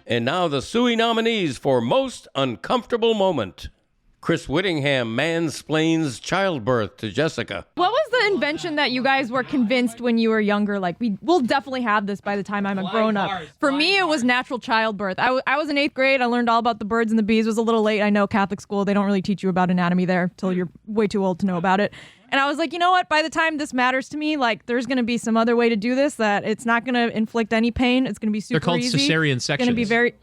And now the SUEY nominees for Most Uncomfortable Moment. Chris Whittingham mansplains childbirth to Jessica. What was the invention that you guys were convinced when you were younger? Like, we'll definitely have this by the time I'm a grown-up. For me, it was natural childbirth. I was in 8th grade. I learned all about the birds and the bees. It was a little late. I know Catholic school, they don't really teach you about anatomy there till you're way too old to know about it. And I was like, you know what? By the time this matters to me, like, there's going to be some other way to do this that it's not going to inflict any pain. It's going to be super easy. They're called cesarean sections. It's going to be very...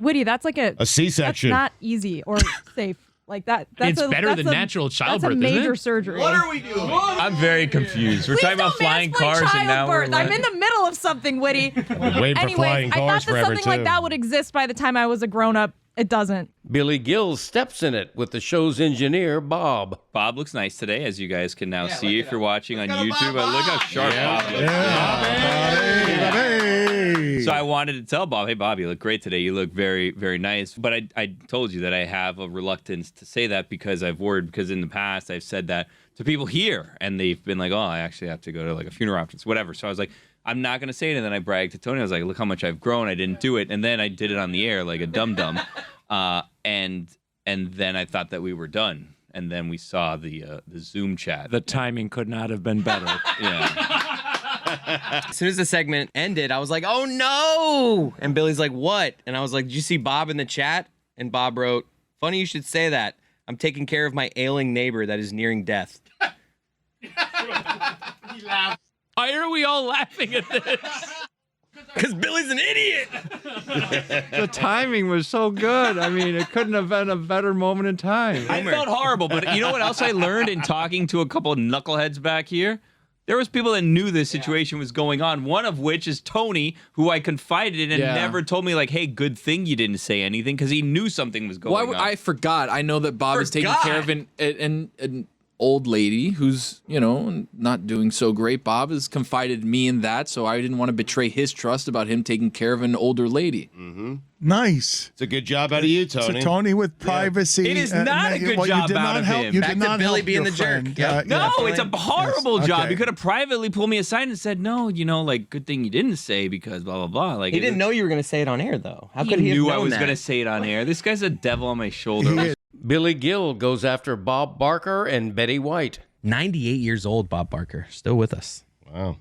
Witty, that's like a C-section. That's not easy or safe. Like that's better than natural childbirth, isn't it? That's a major isn't it? surgery. What are we doing? I'm very confused. We're talking about flying cars, and now we're... I'm in the middle of something, Witty. Anyways, I thought that something like that would exist by the time I was a grown-up. It doesn't. Billy Gill steps in it with the show's engineer, Bob. Bob looks nice today, as you guys can now see if you're watching on YouTube. Look how sharp Bob looks. So I wanted to tell Bob, hey, Bob, you look great today. You look very, very nice. But I told you that I have a reluctance to say that because I've worried, because in the past I've said that to people here, and they've been like, oh, I actually have to go to like a funeral afterwards, whatever. So I was like, I'm not going to say it. And then I bragged to Tony. I was like, look how much I've grown. I didn't do it. And then I did it on the air like a dum-dum. And then I thought that we were done. And then we saw the Zoom chat. The timing could not have been better. Yeah. As soon as the segment ended, I was like, oh no! And Billy's like, what? And I was like, did you see Bob in the chat? And Bob wrote, funny you should say that. I'm taking care of my ailing neighbor that is nearing death. He laughed. Why are we all laughing at this? Because Billy's an idiot! The timing was so good. I mean, it couldn't have been a better moment in time. I felt horrible, but you know what else I learned in talking to a couple of knuckleheads back here? There was people that knew this situation was going on, one of which is Tony, who I confided in and never told me, like, hey, good thing you didn't say anything, because he knew something was going on. I forgot. I know that Bob is taking care of an old lady who's, you know, not doing so great. Bob has confided me in that, so I didn't want to betray his trust about him taking care of an older lady. Mm-hmm. Nice. It's a good job out of you, Tony. So Tony with privacy. It is not a good job out of him. You Back did to not Billy help being your the jerk. friend. Yeah. No, it's a horrible Yes, job. okay. He could have privately pulled me aside and said, no, you know, like, good thing you didn't say because blah, blah, blah. Like, He didn't know you were going to say it on air, though. How could he have knew known I was that? going to say it on air. This guy's a devil on my shoulder. Billy Gill goes after Bob Barker and Betty White. 98 years old, Bob Barker, still with us. Wow.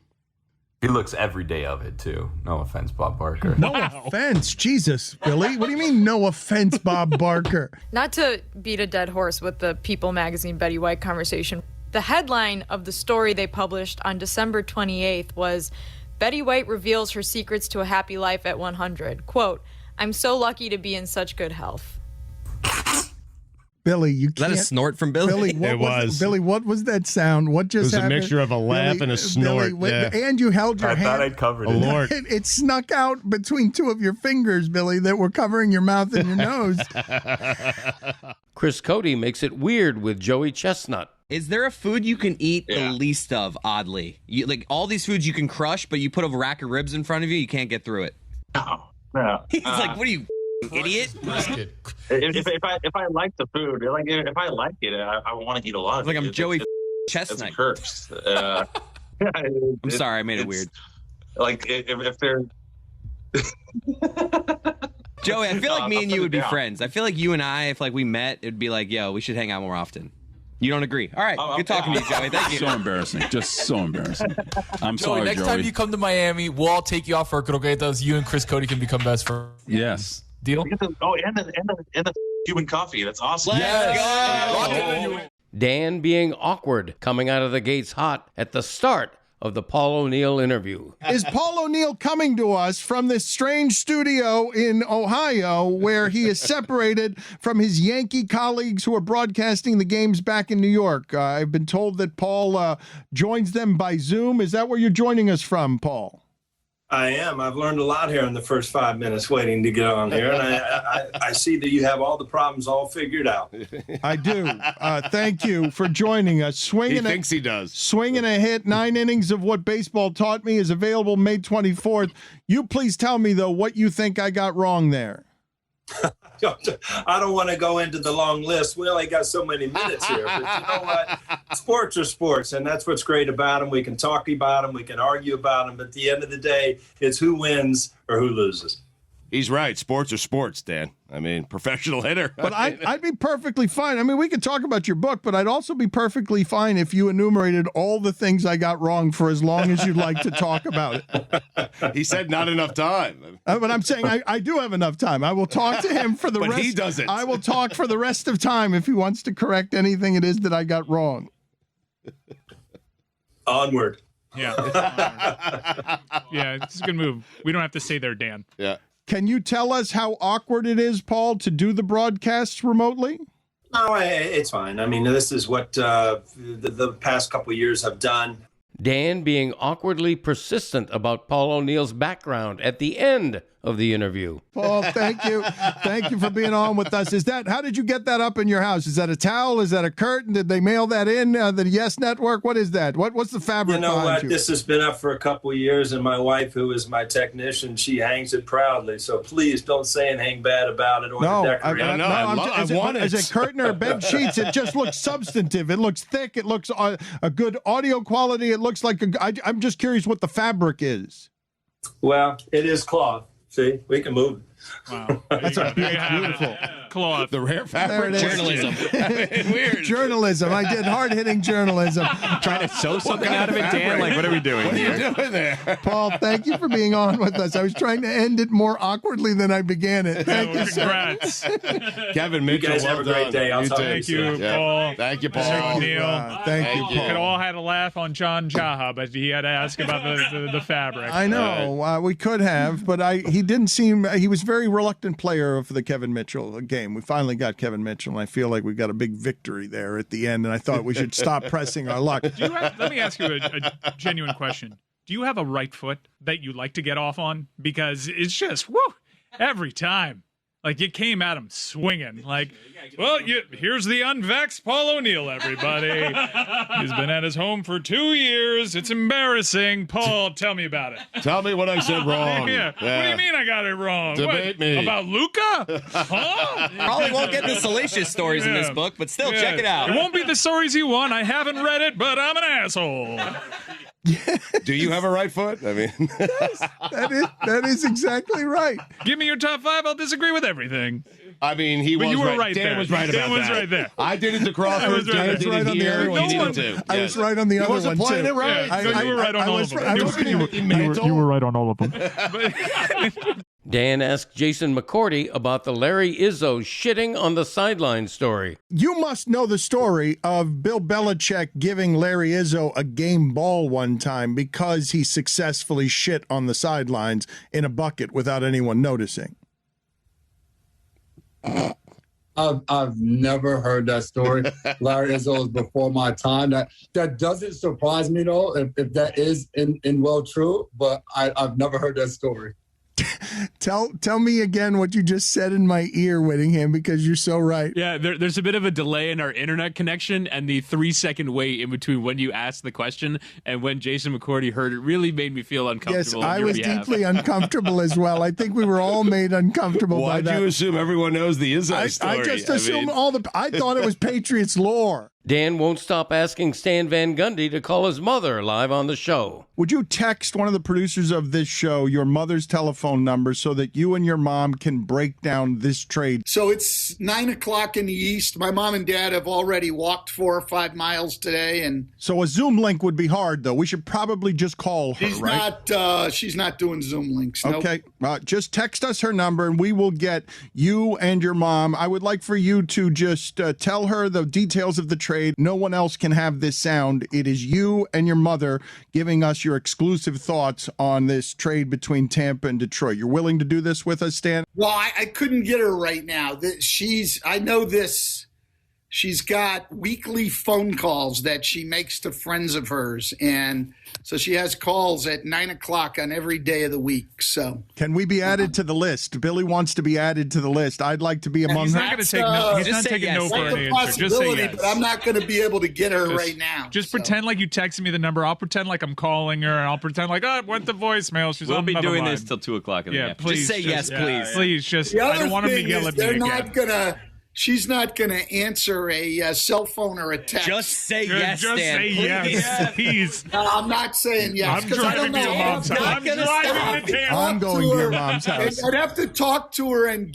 He looks every day of it, too. No offense, Bob Barker. No offense. Jesus, Billy. What do you mean, no offense, Bob Barker? Not to beat a dead horse with the People magazine Betty White conversation. The headline of the story they published on December 28th was, Betty White reveals her secrets to a happy life at 100. Quote, I'm so lucky to be in such good health. Billy, you Is that can't. a snort from Billy? Billy, what was that sound? What just happened? It was a mixture of a laugh and a snort. And you held your hand. I thought I'd covered it. Lord. It snuck out between two of your fingers, Billy, that were covering your mouth and your nose. Chris Cody makes it weird with Joey Chestnut. Is there a food you can eat the least of, oddly? You, like, all these foods you can crush, but you put a rack of ribs in front of you, you can't get through it. No. He's like, what are you, idiot? If I like the food, like if I like it, I want to eat a lot of Like it. I'm Joey Chestnut. Chestnut. It's curse. I'm sorry, I made it weird. Like if they're Joey, I feel like me and you would be friends. I feel like you and I, if like we met, it'd be like, yo, we should hang out more often. You don't agree? All right, good talking to you, Joey. Thank you. So embarrassing. Just so embarrassing. I'm Joey, sorry, next Joey. time you come to Miami, we'll all take you out for croquetas. You and Chris Cody can become best friends. Yes. Deal? and the Cuban coffee. That's awesome. Yes. Dan being awkward, coming out of the gates hot at the start of the Paul O'Neill interview. Is Paul O'Neill coming to us from this strange studio in Ohio where he is separated from his Yankee colleagues who are broadcasting the games back in New York? I've been told that Paul joins them by Zoom. Is that where you're joining us from, Paul? I am. I've learned a lot here in the first 5 minutes waiting to get on here, and I see that you have all the problems all figured out. I do. Thank you for joining us. He thinks he does. Swinging a hit, 9 innings of what baseball taught me is available May 24th. You please tell me, though, what you think I got wrong there. I don't want to go into the long list. We only got so many minutes here. But you know what? Sports are sports, and that's what's great about them. We can talk about them. We can argue about them. But at the end of the day, it's who wins or who loses. He's right. Sports are sports, Dan. I mean, professional hitter. But I'd be perfectly fine. I mean, we could talk about your book, but I'd also be perfectly fine if you enumerated all the things I got wrong for as long as you'd like to talk about it. He said not enough time. But I'm saying I do have enough time. I will talk to him for the But rest. he doesn't. I will talk for the rest of time if he wants to correct anything it is that I got wrong. Onward. Yeah. Yeah, it's a good move. We don't have to stay there, Dan. Yeah. Can you tell us how awkward it is, Paul, to do the broadcasts remotely? No, it's fine. I mean, this is what the past couple of years have done. Dan being awkwardly persistent about Paul O'Neill's background at the end of the interview. Paul, thank you. Thank you for being on with us. How did you get that up in your house? Is that a towel? Is that a curtain? Did they mail that in? The Yes Network? What is that? What's the fabric You know behind what? you? This has been up for a couple of years, and my wife, who is my technician, she hangs it proudly. So please don't say anything bad about it or the decoration. As a curtain or bed sheets, it just looks substantive. It looks thick. It looks a good audio quality. It looks like I'm just curious what the fabric is. Well, it is cloth. See, we can move it. Wow. That's beautiful. Cloth. The rare fabric. Journalism. Weird. Journalism. I did hard-hitting journalism. Trying to sew something out of it, Dan? Like, what are we doing What are here? you doing there? Paul, thank you for being on with us. I was trying to end it more awkwardly than I began it. Thank you, sir. Congrats. Kevin You Mitchell, guys have a well great done. day. I'll talk to you Thank you, soon. Paul. Thank you, Mr. Paul. O'Neill. Thank you, Thank We could Paul. all had a laugh on John Jaha, but he had to ask about the fabric. I know we could have, but he didn't seem. He was a very reluctant player of the Kevin Mitchell game. We finally got Kevin Mitchell, and I feel like we got a big victory there at the end. And I thought we should stop pressing our luck. Let me ask you a genuine question. Do you have a right foot that you like to get off on? Because it's just every time. Like, you came at him swinging. Like, well, here's the unvaxxed Paul O'Neill, everybody. He's been at his home for 2 years. It's embarrassing. Paul, tell me about it. Tell me what I said wrong. Yeah. What do you mean I got it wrong? Debate me. About Luca? Huh? Probably won't get the salacious stories in this book, but still, check it out. It won't be the stories you want. I haven't read it, but I'm an asshole. Do you have a right foot? I mean, That is exactly right. Give me your top 5. I'll disagree with everything. I mean, But was you were right. right Dan there. was right about Dan was that. right there. I did it to Crawford. I was right. Dan I was did right it on the here. other He one. needed to. I was right on the He other wasn't one, playing too. it right. Yeah, so you were right on all of them. I was You were right on all of them. Dan asked Jason McCourty about the Larry Izzo shitting on the sideline story. You must know the story of Bill Belichick giving Larry Izzo a game ball one time because he successfully shit on the sidelines in a bucket without anyone noticing. I've never heard that story. Larry Izzo is before my time. That doesn't surprise me, though, if that is in well true, but I've never heard that story. Tell me again what you just said in my ear, Whittingham, because you're so right. Yeah, there's a bit of a delay in our internet connection, and the 3-second wait in between when you asked the question and when Jason McCourty heard it really made me feel uncomfortable. Yes, I was deeply uncomfortable as well. I think we were all made uncomfortable by Why'd that. you assume everyone knows the Izzo story? I just assumed I thought it was Patriots lore. Dan won't stop asking Stan Van Gundy to call his mother live on the show. Would you text one of the producers of this show your mother's telephone number so that you and your mom can break down this trade? So it's 9:00 in the East. My mom and dad have already walked 4 or 5 miles today, and so a Zoom link would be hard, though. We should probably just call her, right? She's not doing Zoom links. Nope. Okay, just text us her number, and we will get you and your mom. I would like for you to just tell her the details of the trade. No one else can have this sound. It is you and your mother giving us your exclusive thoughts on this trade between Tampa and Detroit. You're willing to do this with us, Stan? Well, I couldn't get her right now. I know this. She's got weekly phone calls that she makes to friends of hers. And so she has calls at 9:00 on every day of the week. So can we be added to the list? Billy wants to be added to the list. I'd like to be among He's her. not going to take no. He's not taking no for an answer. Just say yes. But I'm not going to be able to get her right now. Just pretend like you texted me the number. I'll pretend like I'm calling her, and I'll pretend like, it went to voicemail. She's We'll on be another doing line. this till 2:00 in the afternoon. Please just say yes, please. Please, just The I other don't want him to thing yell is at me they're again. not going to she's not going to answer a cell phone or a text. Just say yes, Just Dan. say yes, please. I'm not saying yes. I'm 'cause I don't driving to your know. mom's house. I'm driving to Tampa. I'm going to your mom's house. I'd have to talk to her and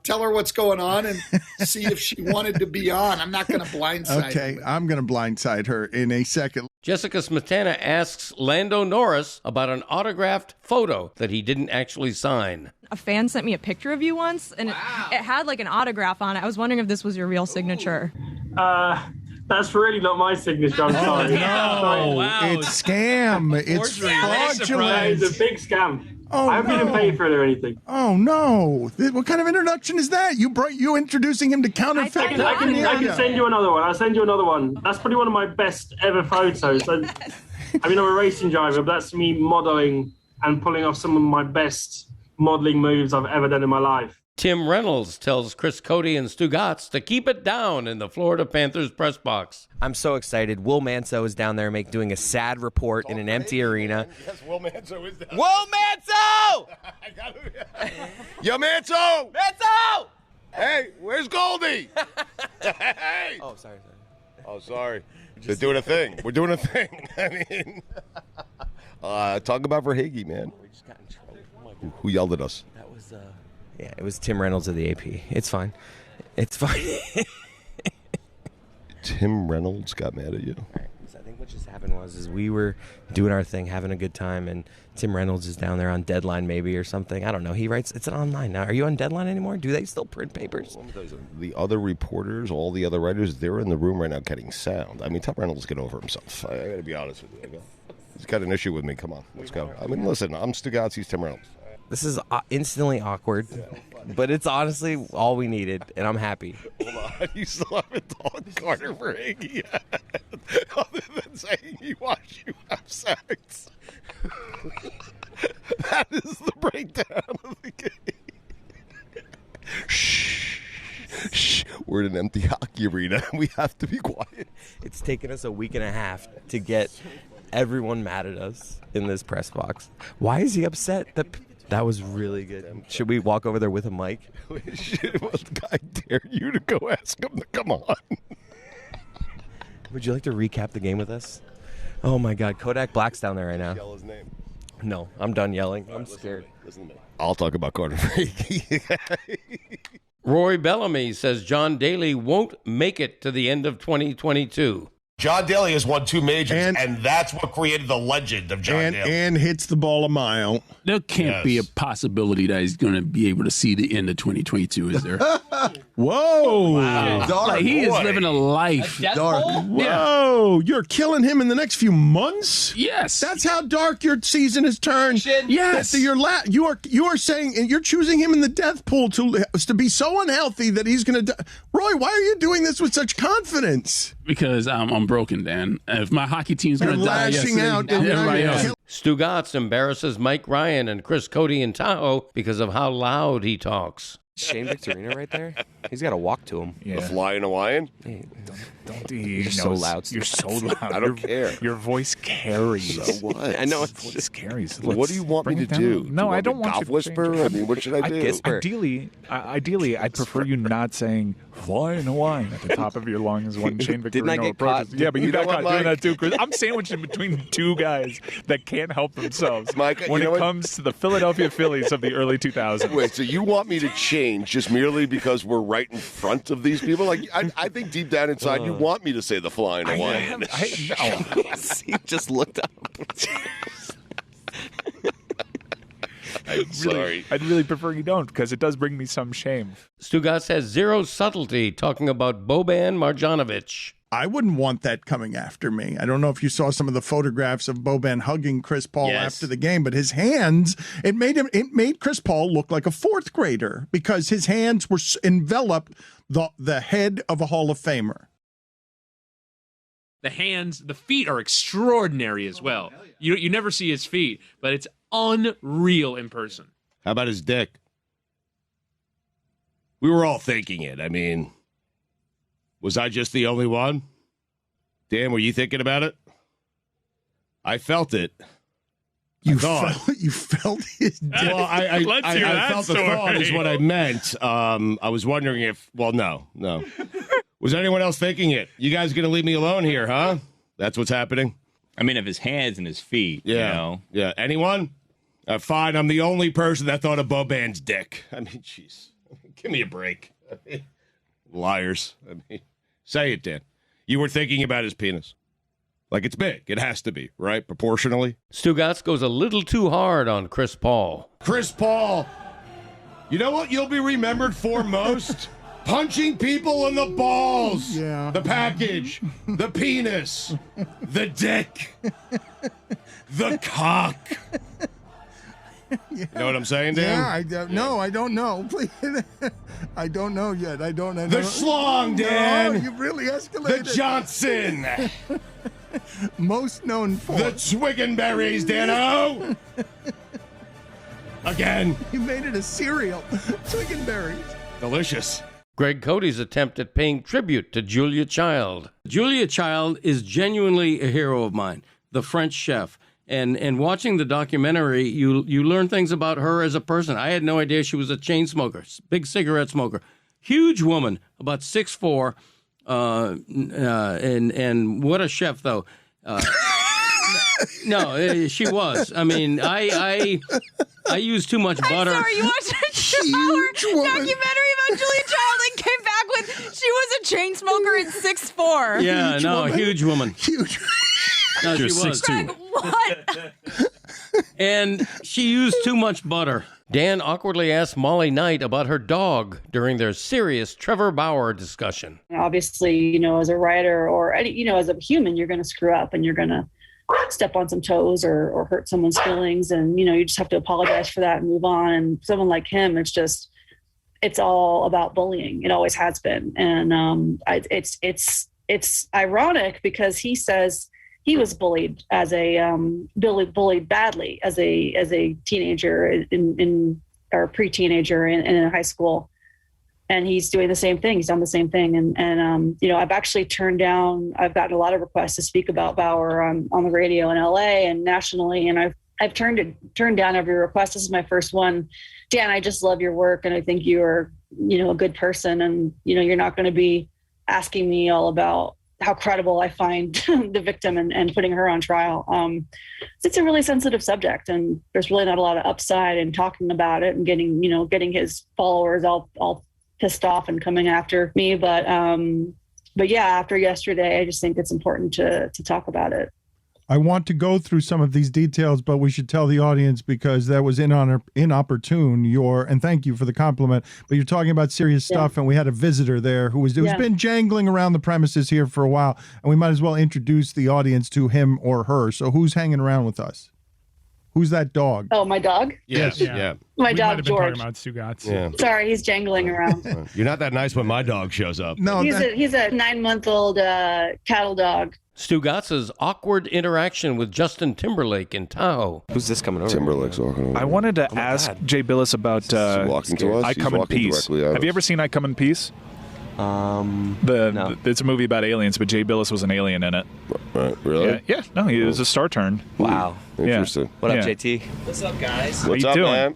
tell her what's going on and see if she wanted to be on. I'm not going to blindside Okay, her. I'm going to blindside her in a second. Jessica Smetana asks Lando Norris about an autographed photo that he didn't actually sign. A fan sent me a picture of you once, and it had like an autograph on it. I was wondering if this was your real signature. That's really not my signature. I'm sorry. It's scam. It's That fraudulent. is a big scam. Oh, I haven't been paid for it or anything. Oh no! What kind of introduction is that? You introducing him to counterfeit? I can send you another one. I'll send you another one. That's probably one of my best ever photos. I'm a racing driver, but that's me modeling and pulling off some of my best modeling moves I've ever done in my life. Tim Reynolds tells Chris Cote and Stugotz to keep it down in the Florida Panthers press box. I'm so excited. Will Manso is down there doing a sad report in an empty arena. Yes, Will Manso is down. Will Manso! Yo, Manso! Manso! Hey, where's Goldie? Hey! Oh, sorry. Oh, sorry. They're doing a thing. We're doing a thing. I mean, talk about Verhage, man. We just got in trouble. Who yelled at us? That was, yeah, it was Tim Reynolds of the AP. It's fine. It's fine. Tim Reynolds got mad at you? So I think what just happened was we were doing our thing, having a good time, and Tim Reynolds is down there on Deadline maybe or something. I don't know. He writes, it's online now. Are you on Deadline anymore? Do they still print papers? The other reporters, all the other writers, they're in the room right now getting sound. I mean, Tom Reynolds get over himself. I got to be honest with you. He's got an issue with me. Come on, let's go. I mean, listen, I'm Stugotz, he's Tim Reynolds. This is instantly awkward, but it's honestly all we needed, and I'm happy. Hold on, you still haven't told Carter Verhage yet, other than saying he wants you have sex. That is the breakdown of the game. Shh. Shh. We're in an empty hockey arena. We have to be quiet. It's taken us a week and a half to get everyone mad at us in this press box. Why is he upset? That was really good. Should we walk over there with a mic? I dare you to go ask him to come on. Would you like to recap the game with us? Oh my God, Kodak Black's down there right now. Yell his name. No, I'm done yelling. I'm scared. Listen to me. I'll talk about Carter Verhage. Roy Bellamy says John Daly won't make it to the end of 2022. John Daly has won 2 majors, and that's what created the legend of John Daly. And hits the ball a mile. There can't be a possibility that he's going to be able to see the end of 2022, is there? Whoa. Wow. Like, he is living a life. Whoa. You're killing him in the next few months? Yes. That's how dark your season has turned. Yes. So you are saying, and you're choosing him in the death pool to be so unhealthy that he's going to die. Roy, why are you doing this with such confidence? Because I'm broken, Dan. If my hockey team's going to die, lashing out. everybody else. Stugotz embarrasses Mike Ryan and Chris Cote in Tahoe because of how loud he talks. Shane Victorino right there. He's got to walk to him. The flying Hawaiian? Don't You're so loud. You're so loud. I don't care. Your voice carries. So what? I know Your voice carries. What do you want me to do? No, I don't want you golf to whisper? change it. I mean, what should I do? Ideally, I'd prefer you not saying "flying Hawaiian" at the top of your lungs when Shane Didn't I Victorino get approaches. caught? Yeah, but you got caught doing Mike? that too, Chris. I'm sandwiched in between 2 guys that can't help themselves Mike, when you know it what? comes to the Philadelphia Phillies of the early 2000s. Wait, so you want me to change just merely because we're right in front of these people? Like, I think deep down inside you want me to say the flying Hawaiian. No. He just looked up. I'd really prefer you don't, because it does bring me some shame. Stugotz has zero subtlety talking about Boban Marjanovic. I wouldn't want that coming after me. I don't know if you saw some of the photographs of Boban hugging Chris Paul after the game, but his hands, it made Chris Paul look like a 4th grader because his hands were enveloped the head of a Hall of Famer. The hands, the feet are extraordinary as well. You never see his feet, but it's unreal in person. How about his dick? We were all thinking it. I mean, was I just the only one? Dan, were you thinking about it? I felt it. You felt his dick. Well, I Let's hear that felt the story. thought is what I meant. I was wondering if, well, no. Was anyone else thinking it? You guys going to leave me alone here, huh? That's what's happening? I mean, of his hands and his feet, Yeah. you know? Yeah. Anyone? Fine, I'm the only person that thought of Boban's dick. I mean, jeez. Give me a break. Liars. I mean, say it, Dan. You were thinking about his penis. Like, it's big. It has to be, right? Proportionally. Stugotz goes a little too hard on Chris Paul. Chris Paul. You know what you'll be remembered for most? Punching people in the balls. Yeah. The package. The penis. The dick. The cock. You know what I'm saying, Dan? Yeah, no, I don't know. Please. I don't know yet. I don't know. The schlong, Dan. No, you've really escalated. The Johnson. Most known for. The Twiggenberries, Dano. Again. You made it a cereal. Twiggenberries. Delicious. Greg Cody's attempt at paying tribute to Julia Child. Julia Child is genuinely a hero of mine, the French chef. And watching the documentary, you learn things about her as a person. I had no idea she was a chain smoker, big cigarette smoker. Huge woman, about 6'4", and what a chef, though. No, she was. I mean, I used too much butter. I'm sorry, you watched a documentary about Julia Child and came back with she was a chain smoker at 6'4". Yeah, huge woman. Huge. No, She was 6'2". Greg, what? And she used too much butter. Dan awkwardly asked Molly Knight about her dog during their serious Trevor Bauer discussion. Obviously, as a writer or as a human, you're going to screw up and you're going to step on some toes or hurt someone's feelings. And, you just have to apologize for that and move on. And someone like him, it's all about bullying. It always has been. And it's ironic because he says he was bullied as bullied badly as a teenager or pre-teenager in high school. And he's doing the same thing. He's done the same thing. And I've actually I've gotten a lot of requests to speak about Bauer on the radio in LA and nationally. And I've turned down every request. This is my first one. Dan, I just love your work. And I think you are, a good person. And, you're not going to be asking me all about how credible I find the victim and putting her on trial. It's a really sensitive subject, and there's really not a lot of upside in talking about it and getting his followers all pissed off and coming after me. But yeah, after yesterday, I just think it's important to talk about it. I want to go through some of these details, but we should tell the audience because that was inopportune. And thank you for the compliment, but you're talking about serious stuff, and we had a visitor there who's been jangling around the premises here for a while, and we might as well introduce the audience to him or her. So who's hanging around with us? Who's that dog? Oh, my dog? Yes. Yeah. My We dog, might have been George. talking about Stugotz. Yeah. Sorry, he's jangling around. You're not that nice when my dog shows up. No, he's a 9-month-old cattle dog. Stugotz's awkward interaction with Justin Timberlake in Tahoe. Who's this coming over? Timberlake's walking over. I wanted to ask Jay Billis about walking to us? I He's Come in walking Peace. directly at Have you us. ever seen I Come in Peace? No. It's a movie about aliens, but Jay Billis was an alien in it. Right, really? Yeah. No, he was a star turn. Wow. Interesting. What up, Yeah. JT? What's up, guys? How What's you up, doing? man?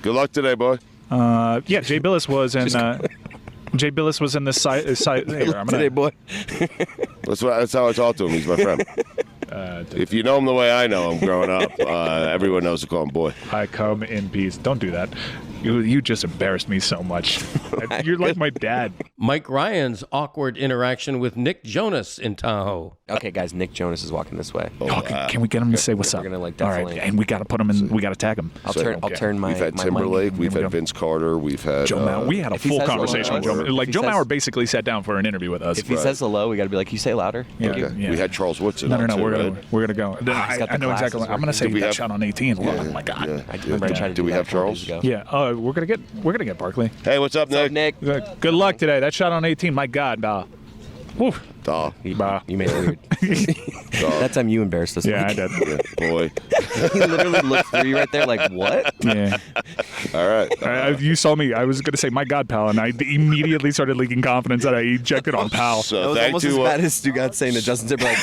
Good luck today, boy. Jay Billis was in. Jay Billis was in this side. Here, I'm Today, boy. That's how I talk to him. He's my friend. If you know him the way I know him growing up, everyone knows to call him boy. I come in peace. Don't do that. You just embarrassed me so much. You're like my dad. Mike Ryan's awkward interaction with Nick Jonas in Tahoe. Okay, guys, Nick Jonas is walking this way. Can we get him to say what's up? We're gonna All definitely. right, and we got to put him in. We got to tag him. I'll turn my. We've had my Timberlake. mic. We've had Vince Carter. We've had Joe Mauer. We had a If he full says conversation with Joe. hello, Like if he Joe says- Mauer basically sat down for an interview with us. If he says hello, we got to be like, "Can you say louder?" Yeah. We had Charles Woodson. No. too, We're right? gonna go. he's got the I know exactly. glasses I'm gonna say Did we that have- shot on 18. Yeah, Oh my god. I remember I tried to Do we that have a couple Charles? years ago. Yeah. We're gonna get Barkley. Hey, what's up, Nick? Nick. Good luck today. That shot on 18. My God. Woo. Oh, you made it weird. That time you embarrassed us. Yeah, Mike. I did. Boy. He literally looked through you right there like, what? Yeah. All right. You saw me. I was going to say, my God, pal. And I immediately started leaking confidence that I ejected on pal. That was almost as bad as Stugotz saying to Justin Timberlake,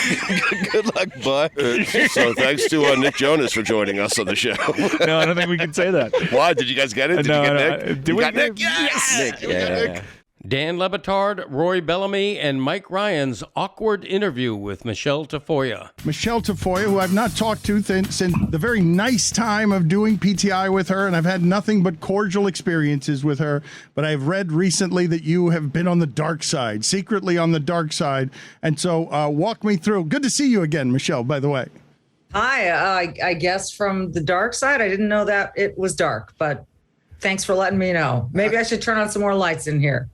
good luck, bud. So thanks to Nick Jonas for joining us on the show. No, I don't think we can say that. Why? Did you guys get it? Did you get Nick? Did you we got Nick? Yes! Nick, yeah. Dan Le Batard, Roy Bellamy, and Mike Ryan's awkward interview with Michelle Tafoya. Michelle Tafoya, who I've not talked to since the very nice time of doing PTI with her, and I've had nothing but cordial experiences with her. But I've read recently that you have been on the dark side, secretly on the dark side. And so walk me through. Good to see you again, Michelle, by the way. Hi, I guess from the dark side. I didn't know that it was dark, but thanks for letting me know. Maybe I should turn on some more lights in here.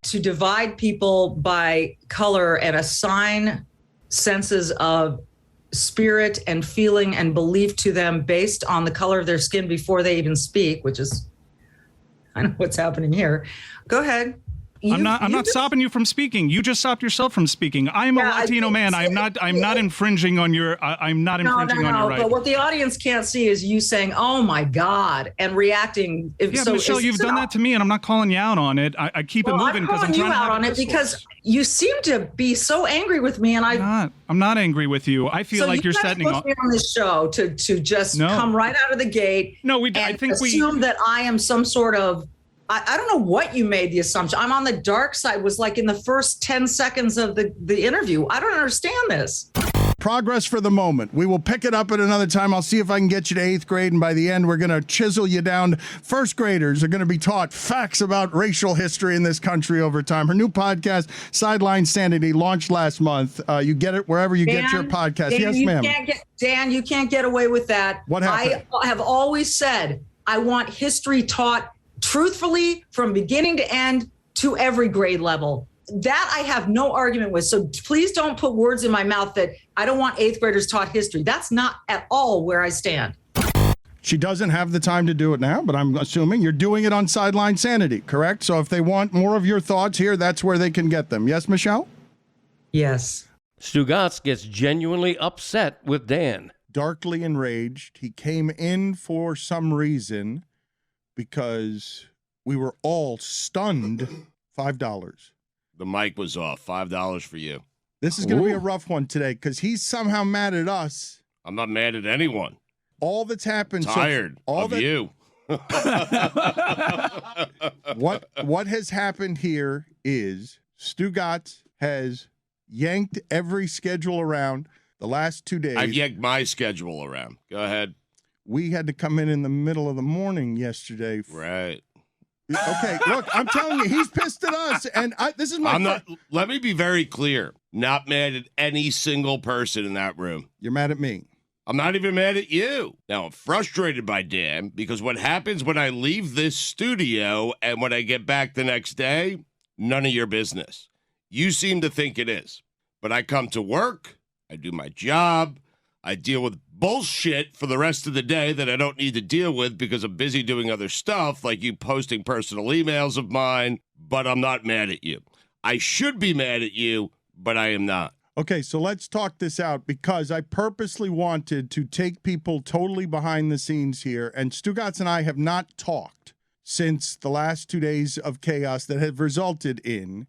To divide people by color and assign senses of spirit and feeling and belief to them based on the color of their skin before they even speak, which is kind of what's happening here. Go ahead. I'm not stopping you from speaking. You just stopped yourself from speaking. I'm a Latino man. I'm not infringing on your. I'm not infringing on your right. But what the audience can't see is you saying, "Oh my God," and reacting. Michelle, you've done that to me, and I'm not calling you out on it. I keep it moving because I'm trying to have on it because you seem to be so angry with me, and I'm not angry with you. I feel like you're setting up on this show to just come right out of the gate. No, I think assume that I am some sort of. I don't know what you made the assumption. I'm on the dark side was like in the first 10 seconds of the interview. I don't understand this. Progress for the moment. We will pick it up at another time. I'll see if I can get you to 8th grade, and by the end, we're going to chisel you down. First graders are going to be taught facts about racial history in this country over time. Her new podcast, Sideline Sanity, launched last month. You get it wherever you get your podcast. Dan, yes, ma'am. Dan, you can't get away with that. What happened? I have always said I want history taught truthfully from beginning to end to every grade level. That I have no argument with. So please don't put words in my mouth that I don't want 8th graders taught history. That's not at all where I stand. She doesn't have the time to do it now, but I'm assuming you're doing it on Sideline Sanity, correct? So if they want more of your thoughts here, that's where they can get them. Yes, Michelle? Yes. Stugotz gets genuinely upset with Dan. Darkly enraged. He came in for some reason because we were all stunned. $5. The mic was off. $5 for you. This is going to be a rough one today because he's somehow mad at us. I'm not mad at anyone. All that's happened. Tired of you. What has happened here is Stugotz has yanked every schedule around the last 2 days. I've yanked my schedule around. Go ahead. We had to come in the middle of the morning yesterday. Right. Okay, look, I'm telling you, he's pissed at us, and this is my. Let me be very clear. Not mad at any single person in that room. You're mad at me. I'm not even mad at you. Now, I'm frustrated by Dan because what happens when I leave this studio and when I get back the next day, none of your business. You seem to think it is. But I come to work, I do my job, I deal with bullshit for the rest of the day that I don't need to deal with because I'm busy doing other stuff, like you posting personal emails of mine, but I'm not mad at you. I should be mad at you, but I am not. Okay, so let's talk this out because I purposely wanted to take people totally behind the scenes here, and Stugotz and I have not talked since the last 2 days of chaos that have resulted in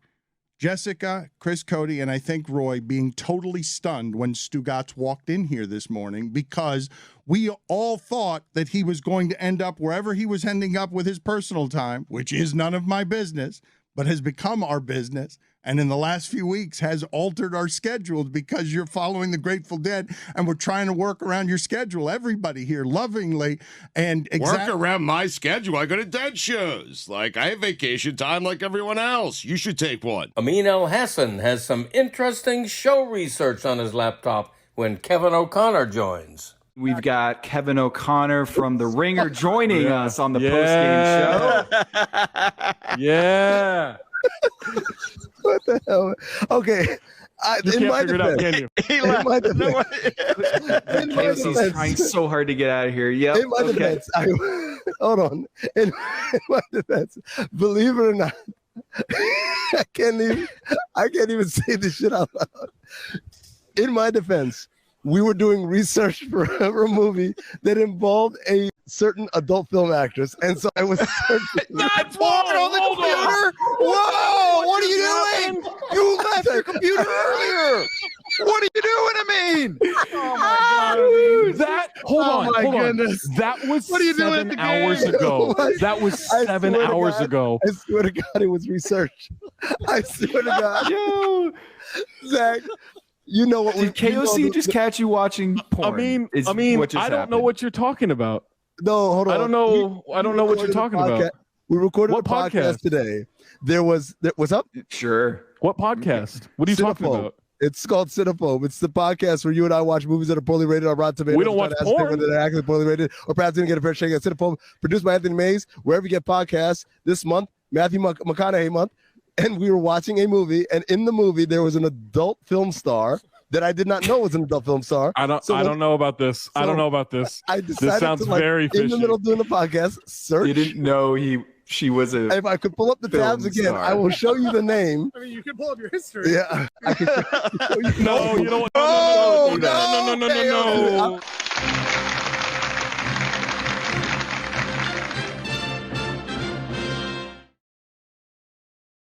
Jessica, Chris Cody, and I think Roy being totally stunned when Stugotz walked in here this morning because we all thought that he was going to end up wherever he was ending up with his personal time, which is none of my business, but has become our business. And in the last few weeks has altered our schedules because you're following the Grateful Dead and we're trying to work around your schedule. Everybody here lovingly and work around my schedule. I go to Dead shows. Like I have vacation time like everyone else. You should take one. Amin El Hassan has some interesting show research on his laptop when Kevin O'Connor joins. We've got Kevin O'Connor from The Ringer joining us on the post-game show. Yeah. What the hell? Okay. You can't figure it out, can you? KFC's trying so hard to get out of here. Yep. In my defense, hold on. In my defense, believe it or not, I can't even say this shit out loud. In my defense, we were doing research for a movie that involved a certain adult film actress, and so I was searching. Not porn on the computer. Whoa! What are you doing? You left your computer earlier. What are you doing to me? Oh my God! Hold on. Goodness. That was What are you doing 7 at the hours game? ago. That was 7 hours ago. I swear to God, it was research. I swear to God. Yo, Zach, you know what? did KOC just catch you watching porn? I don't know what you're talking about. No, hold on. I don't know what you're talking about. We recorded What a podcast today. What's up? Sure. What podcast? What are you talking Cinephobe. about? It's called Cinephobe. It's the podcast where you and I watch movies that are poorly rated on Rotten Tomatoes. We don't watch porn. Whether they're actually poorly rated or perhaps didn't get a fair shake at Cinephobe. Produced by Anthony Mays, wherever you get podcasts. This month, Matthew McConaughey month. And we were watching a movie, and in the movie, there was an adult film star that I did not know was an adult film star. I don't know about this. I don't know about this. I decided this sounds to, very fishy. in the middle of doing the podcast, search. You didn't know she was a. If I could pull up the tabs again, star. I will show you the name. I mean, you can pull up your history. Yeah. I can show you No, you know what? No, No.